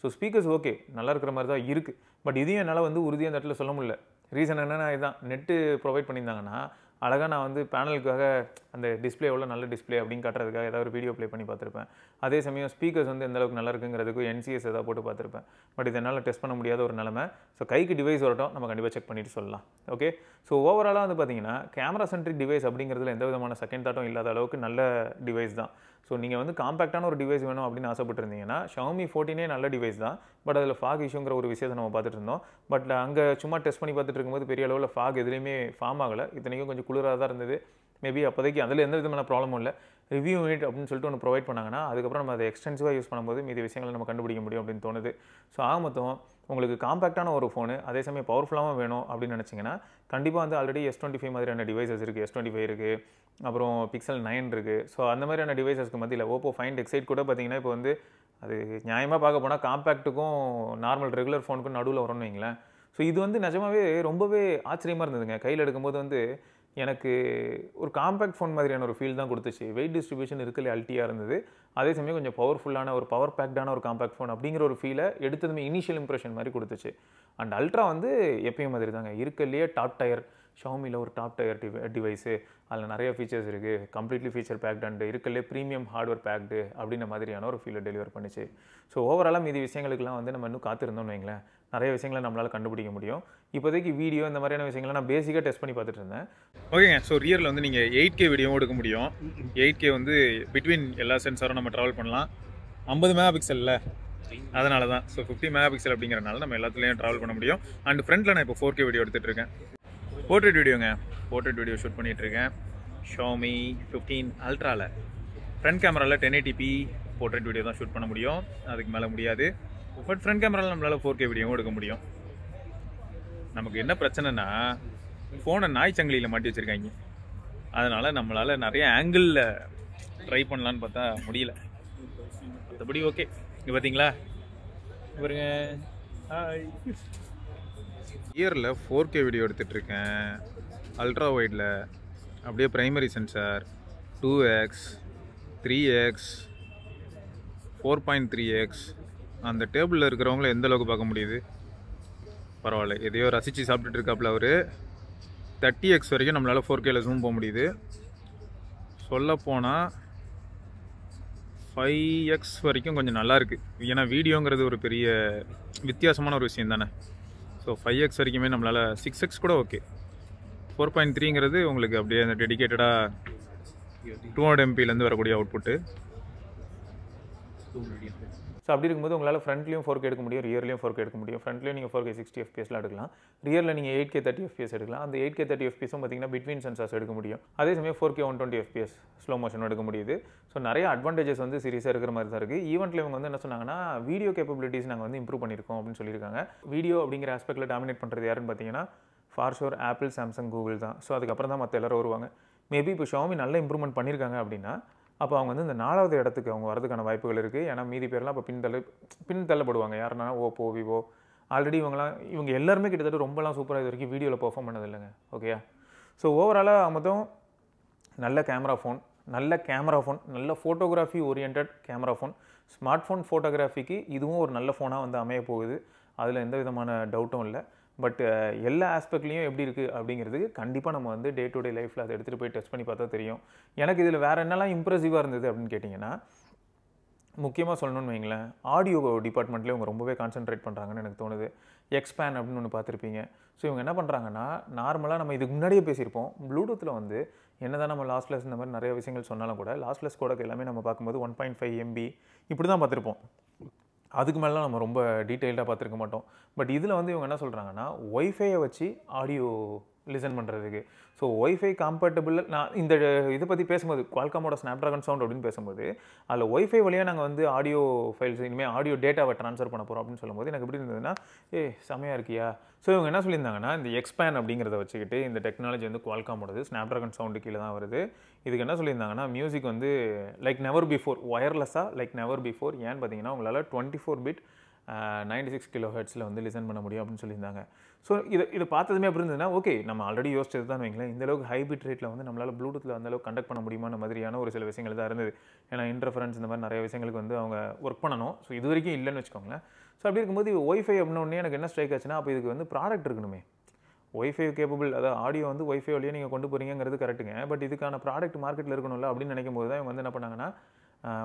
ஸோ ஸ்பீக்கர்ஸ் ஓகே நல்லா இருக்கிற மாதிரி தான் இருக்குது. பட் இதையும் என்னால் வந்து உறுதியாக அந்த இடத்துல சொல்ல முடியல. ரீசன் என்னென்னா இதுதான், நெட்டு ப்ரொவைட் பண்ணியிருந்தாங்கன்னா அழகாக நான் வந்து பேனலுக்காக அந்த டிஸ்பிளே எவ்வளோ நல்ல டிஸ்பிளே அப்படின்னு காட்டுறதுக்காக ஏதாவது ஒரு வீடியோ ப்ளே பண்ணி பார்த்துருப்பேன். அதே சமயம் ஸ்பீக்கர்ஸ் வந்து எந்த அளவுக்கு நல்லா இருக்குங்கிறதுக்கு NCS ஏதாவது போட்டு பார்த்துருப்பேன். பட் இது என்னால் டெஸ்ட் பண்ண முடியாத ஒரு நிலைமை. ஸோ கைக்கு டிவைஸ் வரட்டும், நம்ம கண்டிப்பாக செக் பண்ணிட்டு சொல்லலாம். ஓகே, ஸோ ஓவராலாக வந்து பார்த்தீங்கன்னா கேமரா சென்ட்ரிக் டிவைஸ் அப்படிங்கிறதுல எந்த விதமான செகண்ட் தாட்டும் இல்லாத அளவுக்கு நல்ல டிவைஸ் தான். ஸோ நீங்கள் வந்து காம்பேக்டான ஒரு டிவைஸ் வேணும் அப்படின்னு ஆசைப்பட்டிருந்தீங்கன்னா Xiaomi 14 நல்ல டிவைஸ் தான். பட் அதில் ஃபாக் இஷ்யூங்கிற ஒரு விஷயத்தை நம்ம பார்த்துட்டு இருந்தோம். பட் அங்கே சும்மா டெஸ்ட் பண்ணி பார்த்துட்டு இருக்கும்போது பெரிய அளவில் ஃபாக் எதுலேயுமே ஃபார்ம் ஆகலை. இத்தனைக்கும் கொஞ்சம் குளிராக தான் இருந்தது. மேபி அப்போதைக்கு அதில் எந்த விதமான ப்ராப்ளமும் இல்லை. ரிவ்யூ யூனிட் அப்படின்னு சொல்லிட்டு ஒன்று ப்ரொவைட் பண்ணாங்கன்னா அதுக்கப்புறம் நம்ம அதை எக்ஸ்டென்சிவாக யூஸ் பண்ணும்போது மீதி விஷயங்களை நம்ம கண்டுபிடிக்க முடியும் அப்படின்னு தோணுது. ஸோ ஆக மொத்தம் உங்களுக்கு காம்பேக்டான ஒரு ஃபோனு அதே சமயம் பவர்ஃபுல்லாகவும் வேணும் அப்படின்னு நினச்சிங்கன்னா கண்டிப்பாக வந்து ஆல்ரெடி S25 மாதிரியான டிவைசஸ் இருக்குது. S25 இருக்குது, அப்புறம் Pixel 9 இருக்குது. ஸோ அந்த மாதிரியான டிவைசஸ்க்கு மத்தியில் Oppo Find X8 கூட பார்த்தீங்கன்னா இப்போ வந்து அது நியாயமாக பார்க்க போனால் காம்பேக்ட்டுக்கும் நார்மல் ரெகுலர் ஃபோனுக்கும் நடுவில் வரும்னு வைங்களேன். ஸோ இது வந்து நிஜமாவே ரொம்பவே ஆச்சரியமாக இருந்ததுங்க. கையில் எடுக்கும்போது வந்து எனக்கு ஒரு காம்பேக்ட் ஃபோன் மாதிரியான ஒரு ஃபீல் தான் கொடுத்துச்சு. வெயிட் டிஸ்ட்ரிபியூஷன் இருக்கலே அல்ட்டியாக இருந்தது. அதே சமயம் கொஞ்சம் பவர்ஃபுல்லான ஒரு பவர் பேக்டான ஒரு காம்பேக்ட் ஃபோன் அப்படிங்கிற ஒரு ஃபீலை எடுத்ததுமே இனிஷியல் இம்ப்ரெஷன் மாதிரி கொடுத்துச்சு. அண்ட் அல்ட்ரா வந்து எப்பயும் மாதிரி தாங்க இருக்கலையே டாப் டயர். ஷாமியில் ஒரு டாப் டயர் டிவைஸு, அதில் நிறைய ஃபீச்சர்ஸ் இருக்குது, கம்ப்ளீட்லி ஃபீச்சர் பேக்ட் அண்ட் இருக்கலே ப்ரீமியம் ஹார்ட்வேர் பேக்டு அப்படின்ற மாதிரியான ஒரு ஃபீலை டெலிவர் பண்ணிச்சு. ஸோ ஓவராலாக மீதி விஷயங்களுக்குலாம் வந்து நம்ம இன்னும் காத்திருந்தோம்னு வைங்களேன், நிறைய விஷயங்களை நம்மளால் கண்டுபிடிக்க முடியும். இப்போதைக்கு வீடியோ இந்த மாதிரியான விஷயங்களை நான் பேசிக்காக டெஸ்ட் பண்ணி பார்த்துட்டு இருந்தேன். ஓகேங்க, ஸோ ரியரில் வந்து நீங்கள் 8K வீடியோவும் எடுக்க முடியும். 8K வந்து பிட்வீன் எல்லா சென்சாரும் நம்ம ட்ராவல் பண்ணலாம். 50 மெகா பிக்சலில் அதனால தான். ஸோ 50 மெகா பிக்சல் அப்படிங்கிறனால நம்ம எல்லாத்துலேயும் ட்ராவல் பண்ண முடியும். அண்ட் ஃப்ரண்ட்டில் நான் இப்போ 4K வீடியோ எடுத்துகிட்டு இருக்கேன். போர்ட்ரேட் வீடியோங்க, போர்ட்ரேட் வீடியோ ஷூட் பண்ணிகிட்டு இருக்கேன் Xiaomi 15 அல்ட்ராவில். ஃப்ரண்ட் கேமராவில் 1080p போர்ட்ரேட் வீடியோ தான் ஷூட் பண்ண முடியும், அதுக்கு மேலே முடியாது. பட் ஃப்ரண்ட் கேமராவில் நம்மளால் 4K வீடியோவும் எடுக்க முடியும். நமக்கு என்ன பிரச்சனைனா ஃபோனை நாய் சங்கிலியில் மாட்டி வச்சுருக்காங்க. அதனால் நம்மளால் நிறைய ஆங்கிளில் ட்ரை பண்ணலான்னு பார்த்தா முடியல. மற்றபடி ஓகே. இங்கே பார்த்தீங்களா பாருங்க, இயரில் 4K வீடியோ எடுத்துகிட்டு இருக்கேன் அல்ட்ரா வைடில். அப்படியே primary sensor 2x 3x 4.3x. அந்த டேபிளில் இருக்கிறவங்கள எந்த அளவுக்கு பார்க்க முடியுது, பரவாயில்ல. எதையோ ரசித்து சாப்பிட்டுட்டு இருக்காப்புல அவர். 30x வரைக்கும் நம்மளால் 4Kல ஜூம் போக முடியுது. சொல்லப்போனால் 5x வரைக்கும் கொஞ்சம் நல்லாயிருக்கு. ஏன்னா வீடியோங்கிறது ஒரு பெரிய வித்தியாசமான ஒரு விஷயம் தானே. ஸோ 5x வரைக்குமே நம்மளால் 6x கூட ஓகே. 4.3ங்கிறது உங்களுக்கு அப்படியே அந்த டெடிக்கேட்டடாக 200 MPலேருந்து வரக்கூடிய அவுட்புட்டு. ஸோ அப்படி இருக்கும்போது உங்களால் ஃப்ரண்ட்லேயும் 4K எடுக்க முடியும், ரியர்லேயும் 4K எடுக்க முடியும். ஃப்ரண்ட்லேயும் நீங்கள் 4K 60 FPSலாம் எடுக்கலாம், ரியரில் நீங்கள் 8K 30 FPS எடுக்கலாம். அந்த 8K 30 FPSும் பார்த்தீங்கன்னா பிட்வீன் சென்சார்ஸ் எடுக்க முடியும். அதே சமயம் 4K 120 FPS ஸ்லோ மோஷன் எடுக்க முடியுது. ஸோ நிறைய அட்வான்டேஜஸ் வந்து சீரியஸாக இருக்கிற மாதிரி தான் இருக்குது. ஈவெண்ட்டில் இவங்க வந்து என்ன சொன்னாங்கன்னா வீடியோ கேப்பபிலிட்டிஸ் நாங்கள் வந்து இம்ப்ரூவ் பண்ணியிருக்கோம் அப்படின்னு சொல்லியிருக்காங்க. வீடியோ அப்படிங்கிற ஆஸ்பெக்டில் டாமினேட் பண்ணுறது யாருன்னு பார்த்தீங்கன்னா for sure apple, Samsung, Google தான். ஸோ அதுக்கப்புறம் தான் மற்ற எல்லோரும் வருவாங்க. மேபி இப்போ Xiaomi நல்ல இம்ப்ரூவ்மெண்ட் பண்ணியிருக்காங்க அப்படின்னா அப்போ அவங்க வந்து இந்த 4வது இடத்துக்கு அவங்க வரதுக்கான வாய்ப்புகள் இருக்குது. ஏன்னா மீதி பேர்லாம் இப்போ பின் தள்ளப்படுவாங்க. யாருன்னா Oppo, Vivo. ஆல்ரெடி இவங்க எல்லாருமே கிட்டத்தட்ட ரொம்பலாம் சூப்பராக இது வரைக்கும் வீடியோவில் பெர்ஃபார்ம் பண்ணது இல்லைங்க. ஓகேயா? ஸோ ஓவராலாக மொத்தம் நல்ல கேமரா ஃபோன், நல்ல photography oriented camera phone. Smart phone ஃபோட்டோகிராஃபிக்கு இதுவும் ஒரு நல்ல ஃபோனாக வந்து அமைய போகுது, அதில் எந்த விதமான டவுட்டும் இல்லை. பட் எல்லா ஆஸ்பெக்ட்லேயும் எப்படி இருக்குது அப்படிங்கிறதுக்கு கண்டிப்பாக நம்ம வந்து டே டு டே லைஃப்பில் அதை எடுத்துகிட்டு போய் டெஸ்ட் பண்ணி பார்த்தா தெரியும். எனக்கு இதில் வேறு என்னெல்லாம் இம்ப்ரெசிவாக இருந்தது அப்படின்னு கேட்டிங்கன்னா, முக்கியமாக சொல்லணும்னு வைங்களேன், ஆடியோ டிபார்ட்மெண்ட்லேயே இவங்க ரொம்பவே கான்சென்ட்ரேட் பண்ணுறாங்கன்னு எனக்கு தோணுது. எக்ஸ்பேன் அப்படின்னு ஒன்று பார்த்துருப்பீங்க. ஸோ இவங்க என்ன பண்ணுறாங்கன்னா, நார்மலாக நம்ம இதுக்கு முன்னாடியே பேசியிருப்போம், ப்ளூடூத்தில் வந்து என்ன தான் நம்ம லாஸ்ட்லெஸ் இந்த மாதிரி நிறைய விஷயங்கள் சொன்னாலும் கூட லாஸ்ட்லெஸ் கோடக் எல்லாமே நம்ம பார்க்கும்போது 1.5 MB இப்படி தான் பார்த்துருப்போம். அதுக்கு மேலாம் நம்ம ரொம்ப டீட்டெயில்டாக பார்த்துருக்க மாட்டோம். பட் இதில் வந்து இவங்க என்ன சொல்கிறாங்கன்னா, ஒய்ஃபையை வச்சு ஆடியோ லிசன் பண்ணுறதுக்கு. So wifi compatible. நான் இந்த இதை பற்றி பேசும்போது குவால்காமோட ஸ்னாப்ட்ராகன் சவுண்ட் அப்படின்னு பேசும்போது அதில் ஒய்ஃபை வழியாக நாங்கள் வந்து ஆடியோ ஃபைல்ஸ் இனிமேல் ஆடியோ டேட்டாவை ட்ரான்ஸ்ஃபர் பண்ண போகிறோம் அப்படின்னு சொல்லும்போது எனக்கு எப்படி இருந்ததுன்னா, செமையாக இருக்கியா. ஸோ இவங்க என்ன சொல்லியிருந்தாங்கன்னா, இந்த எக்ஸ்பேன் அப்படிங்கிறத வச்சுக்கிட்டு இந்த டெக்னாலஜி வந்து குவால்காமோடது ஸ்னாப்ட்ராகன் சவுண்டு கீழே தான் வருது. இதுக்கு என்ன சொல்லியிருந்தாங்கன்னா, மியூசிக் வந்து லைக் நெவர் பிஃபோர், ஒயர்லெஸ்ஸாக லைக் நெவர் பிஃபோர். ஏன்னு பார்த்தீங்கன்னா உங்களால் 24 பிட் 96 kHz வந்து லிசன் பண்ண முடியும் அப்படின்னு சொல்லியிருந்தாங்க. ஸோ இது பார்த்ததுமே அப்படி இருந்ததுன்னா ஓகே, நம்ம ஆல்ரெடி யோசிச்சது தான் வைங்களேன். இந்தளவுக்கு ஹை பிட் ரேட்டில் வந்து நம்மளால் ப்ளூடூத்தில் அந்தளவுக்கு கண்டக்ட் பண்ண முடியுமான மாதிரியான ஒரு சில விஷயங்கள் தான் இருந்தது. ஏன்னா இன்டர்ஃபரன்ஸ் இந்த மாதிரி நிறைய விஷயங்களுக்கு வந்து அவங்க ஒர்க் பண்ணணும். ஸோ இது வரைக்கும் இல்லைன்னு வச்சுக்கோங்களேன். ஸோ அப்படி இருக்கும்போது ஒய்ஃபை அப்படின்னே எனக்கு என்ன ஸ்ட்ரைக் ஆச்சுன்னா, அப்போ இதுக்கு வந்து ப்ராடக்ட் இருக்கணுமே. ஒய்ஃபை கேப்பபிள், அதாவது ஆடியோ வந்து ஒய்ஃபை வழியாக நீங்கள் கொண்டு போகிறீங்கிறது கரெக்ட்டுங்க. பட் இதுக்கான ப்ராடக்ட் மார்க்கெட்டில் இருக்கணும்ல அப்படின்னு நினைக்கும் போது தான் இவங்க வந்து என்ன பண்ணாங்கன்னா,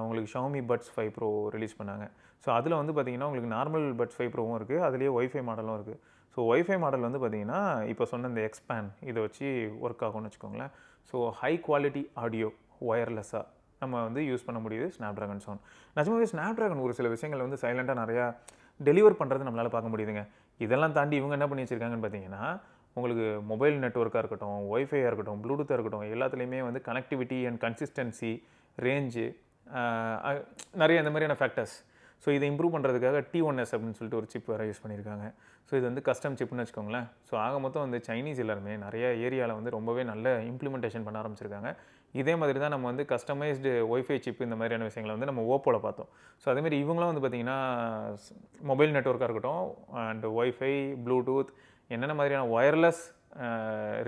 உங்களுக்கு Xiaomi Buds 5 Pro ரிலீஸ் பண்ணாங்க. ஸோ அதில் வந்து பார்த்தீங்கன்னா உங்களுக்கு நார்மல் Buds 5 Proவும் இருக்குது, அதுலேயே ஒய்ஃபை மாடலும் இருக்குது. ஸோ ஒய்ஃபை மாடல் வந்து பார்த்தீங்கன்னா இப்போ சொன்ன இந்த எக்ஸ்பேன் இதை வச்சு ஒர்க் ஆகும்னு வச்சுக்கோங்களேன். ஸோ ஹை குவாலிட்டி ஆடியோ ஒயர்லெஸ்ஸாக நம்ம வந்து யூஸ் பண்ண முடியுது ஸ்னாப்ட்ராகன் சவுண்ட். நிஜமாவே ஸ்னாப்ட்ராகன் ஒரு சில விஷயங்கள் வந்து சைலண்ட்டாக நிறையா டெலிவர் பண்ணுறது நம்மளால் பார்க்க முடியுதுங்க. இதெல்லாம் தாண்டி இவங்க என்ன பண்ணி வச்சுருக்காங்கன்னு பார்த்தீங்கன்னா, உங்களுக்கு மொபைல் நெட்வொர்க்காக இருக்கட்டும், ஒய்ஃபையாக இருக்கட்டும், ப்ளூடூத்தாக இருக்கட்டும், எல்லாத்துலேயுமே வந்து கனெக்டிவிட்டி அண்ட் கன்சிஸ்டன்சி, ரேஞ்சு, நிறைய இந்த மாதிரியான ஃபேக்டர்ஸ். ஸோ இதை இம்ப்ரூவ் பண்ணுறதுக்காக T1S அப்படின்னு சொல்லிட்டு ஒரு சிப் வேறு யூஸ் பண்ணியிருக்காங்க. ஸோ இது வந்து கஸ்டம் சிப்னு வச்சுக்கோங்களேன். ஸோ ஆக மொத்தம் வந்து சைனீஸ் எல்லாருமே நிறைய ஏரியாவில் வந்து ரொம்பவே நல்ல இம்ப்ளிமெண்டேஷன் பண்ண ஆரம்பிச்சிருக்காங்க. இதே மாதிரி தான் நம்ம வந்து கஸ்டமைஸ்டு ஒய்ஃபை சிப் இந்த மாதிரியான விஷயங்களை வந்து நம்ம ஓப்போவில் பார்த்தோம். ஸோ அதேமாதிரி இவங்களும் வந்து பார்த்திங்கன்னா மொபைல் நெட்வொர்க்காக இருக்கட்டும் அண்ட் ஒய்ஃபை, ப்ளூடூத், என்னென்ன மாதிரியான ஒயர்லெஸ்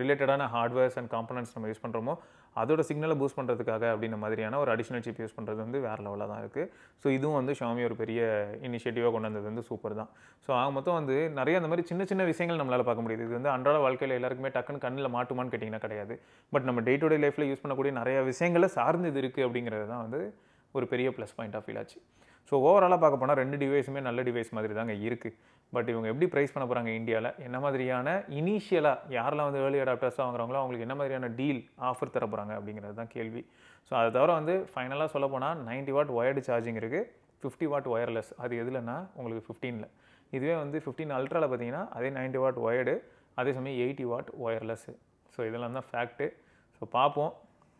ரிலேட்டடான ஹார்ட்வேர்ஸ் அண்ட் காம்பனன்ட்ஸ் நம்ம யூஸ் பண்ணுறோமோ அதோட சிக்னலை பூஸ்ட் பண்ணுறதுக்காக அப்படின்ற மாதிரியான ஒரு அடிஷனல் சிப் யூஸ் பண்ணுறது வந்து வேறு லெவலாக தான் இருக்குது. ஸோ இதுவும் வந்து Xiaomi ஒரு பெரிய இனிஷியேட்டிவாக கொண்டு வந்தது வந்து சூப்பர் தான். ஸோ ஆக மொத்தம் வந்து நிறைய அந்த மாதிரி சின்ன சின்ன விஷயங்கள் நம்மளால் பார்க்க முடியுது. இது வந்து அன்றாட வாழ்க்கையில் எல்லாருக்குமே டக்குன்னு கண்ணில் மாட்டுமான்னு கேட்டிங்கன்னா கிடையாது. பட் நம்ம டே டு டே லைஃப்பில் யூஸ் பண்ணக்கூடிய நிறைய விஷயங்களை சார்ந்து இது இருக்குது அப்படிங்கிறது தான் வந்து ஒரு பெரிய ப்ளஸ் பாயிண்ட்டாக ஃபீல் ஆச்சு. ஸோ ஓவராலாக பார்க்க போனால் 2 டிவைஸுமே நல்ல டிவைஸ் மாதிரி தாங்க இருக்குது. பட் இவங்க எப்படி ப்ரைஸ் பண்ண போகிறாங்க இந்தியாவில், என்ன மாதிரியான இனிஷியலாக யாரெல்லாம் வந்து ஏர்லி அடாப்டர்ஸாக வாங்குறாங்களோ அவங்களுக்கு என்ன மாதிரியான டீல் ஆஃபர் தர போகிறாங்க அப்படிங்கிறது தான் கேள்வி. ஸோ அதை தவிர வந்து ஃபைனலாக சொல்ல போனால் 90 வாட் ஒயர்டு சார்ஜிங் இருக்குது, 50 வாட் ஒயர்லெஸ். அது எதுலன்னா உங்களுக்கு 15ல். இதுவே வந்து 15 அல்ட்ராவில் பார்த்தீங்கன்னா அதே 90 வாட் ஒயர்டு, அதே சமயம் 80 வாட் ஒயர்லெஸ்ஸு. ஸோ இதெல்லாம் தான் ஃபேக்ட்டு. ஸோ பார்ப்போம்.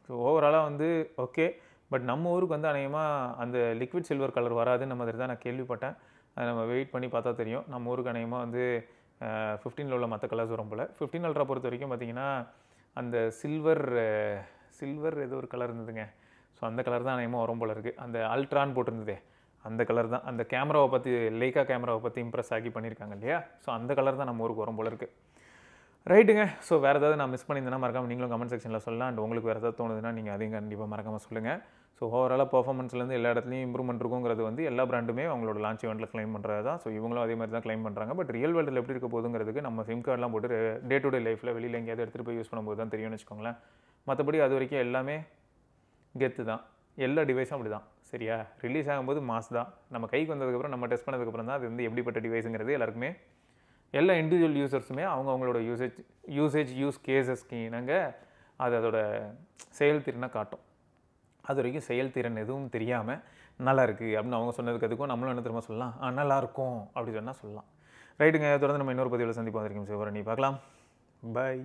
ஸோ ஓவராலாக வந்து ஓகே. பட் நம்ம ஊருக்கு வந்து அநேகமாக அந்த லிக்விட் சில்வர் கலர் வராதுன்னு மாதிரி தான் நான் கேள்விப்பட்டேன். அதை நம்ம வெயிட் பண்ணி பார்த்தா தெரியும். நம்ம ஊருக்கு அநேகமாக வந்து 15ல் உள்ள மற்ற கலர்ஸ் வரும் போல். 15 அல்ட்ரா பொறுத்த வரைக்கும் பார்த்திங்கன்னா அந்த சில்வர் ஏதோ ஒரு கலர் இருந்ததுங்க. ஸோ அந்த கலர் தான் அநேகமாக வரும் போல் இருக்குது. அந்த அல்ட்ரான்னு போட்டிருந்ததே அந்த கலர் தான். அந்த கேமராவை பற்றி, லைக்கா கேமராவை பற்றி இம்ப்ரெஸ் ஆகி பண்ணியிருக்காங்க இல்லையா. ஸோ அந்த கலர் தான் நம்ம ஊருக்கு வரும் போல் இருக்குது. ரைட்டுங்க. ஸோ வேறு ஏதாவது நான் மிஸ் பண்ணியிருந்தேன்னா மறக்காமல் நீங்களும் கமெண்ட் செக்ஷனில் சொல்லலாம். அண்ட் உங்களுக்கு வேறு ஏதாவது தோணுதுன்னா நீங்கள் அதையும் கண்டிப்பாக மறக்காமல் சொல்லுங்கள். ஸோ ஓவராலாக பர்ஃபார்மன்ஸ்லேருந்து எல்லா இடத்துலையும் இம்ப்ரூவ்மெண்ட் இருக்குங்கிறது வந்து எல்லா பிராண்டுமே அவங்களோட லான்ச் ஈவெண்ட்டில் கிளைம் பண்ணுறது தான். ஸோ இவங்களும் அதே மாதிரி தான் கிளைம் பண்ணுறாங்க. பட் ரியல் வேர்ல்டில் எப்படி இருக்க போகுதுங்கிறதுக்கு நம்ம சிம் கார்டெலாம் போட்டு டே டு டே லைஃப்பில் வெளியில் எங்கேயாவது எடுத்துகிட்டு போய் யூஸ் பண்ணும்போது தான் தெரியும்னு வச்சுக்கோங்களேன். மற்றபடி அது வரைக்கும் எல்லாமே கெத்து தான். எல்லா டிவைஸும் அப்படி தான். சரியா? ரிலீஸ் ஆகும்போது மாஸ் தான். நம்ம கைக்கு வந்ததுக்கப்புறம், நம்ம டெஸ்ட் பண்ணதுக்கப்புறம் தான் அது வந்து எப்படிப்பட்ட டிவைஸுங்கிறது எல்லாருக்குமே, எல்லா இண்டிவிஜுவல் யூசர்ஸுமே அவங்களோட யூஸ் கேஸஸ்க்கு இணங்க அது அதோட செயல்திறனை காட்டும். அது வரைக்கும் செயல்திறன் எதுவும் தெரியாமல் நல்லா இருக்குது அப்படின்னு அவங்க சொன்னதுக்கு அதுக்கும் நம்மளும் என்ன திரும்ப சொல்லலாம், நல்லாயிருக்கும் அப்படி சொன்னால் சொல்லலாம். ரைட்டுங்க. தொடர்ந்து நம்ம இன்னொரு பதிவில் சந்திப்போம். வரைக்கும் சிவரணி பார்க்கலாம். பாய்.